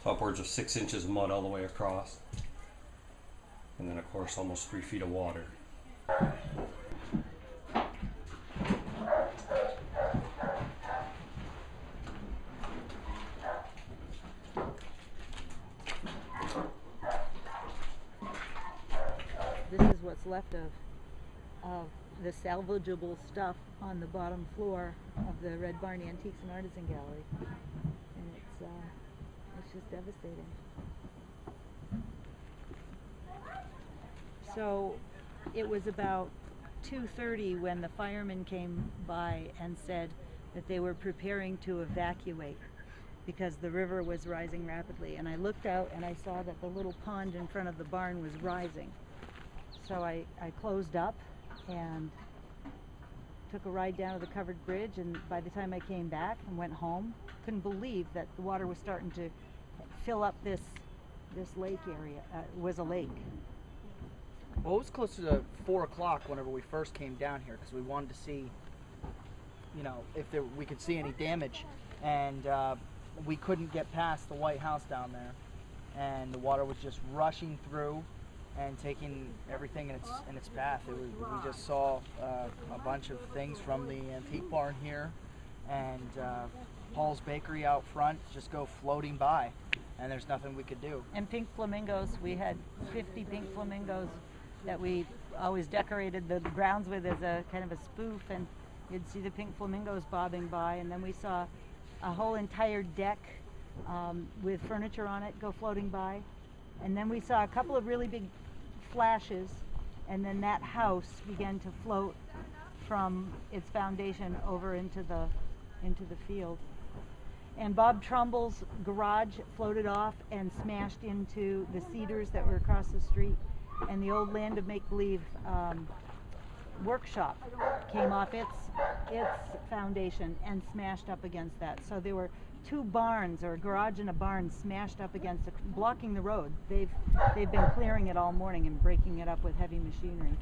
upwards of 6 inches of mud all the way across. And then of course almost 3 feet of water. This is what's left of the salvageable stuff on the bottom floor of the Red Barn Antiques and Artisan Gallery, and it's just devastating. So it was about 2:30 when the firemen came by and said that they were preparing to evacuate because the river was rising rapidly, and I looked out and I saw that the little pond in front of the barn was rising. So I closed up and took a ride down to the covered bridge, and by the time I came back and went home, couldn't believe that the water was starting to fill up this lake area. It was a lake. Well, it was closer to 4 o'clock whenever we first came down here because we wanted to see, you know, if we could see any damage, and we couldn't get past the White House down there, and the water was just rushing through and taking everything in its path. We just saw a bunch of things from the antique barn here, and Paul's Bakery out front just go floating by, and there's nothing we could do. And pink flamingos, we had 50 pink flamingos that we always decorated the grounds with as a kind of a spoof, and you'd see the pink flamingos bobbing by, and then we saw a whole entire deck with furniture on it go floating by, and then we saw a couple of really big flashes, and then that house began to float from its foundation over into the field. And Bob Trumbull's garage floated off and smashed into the cedars that were across the street, and the old Land of Make-Believe workshop came off its foundation and smashed up against that. So there were 2 barns, or a garage and a barn, smashed up against blocking the road. They've been clearing it all morning and breaking it up with heavy machinery.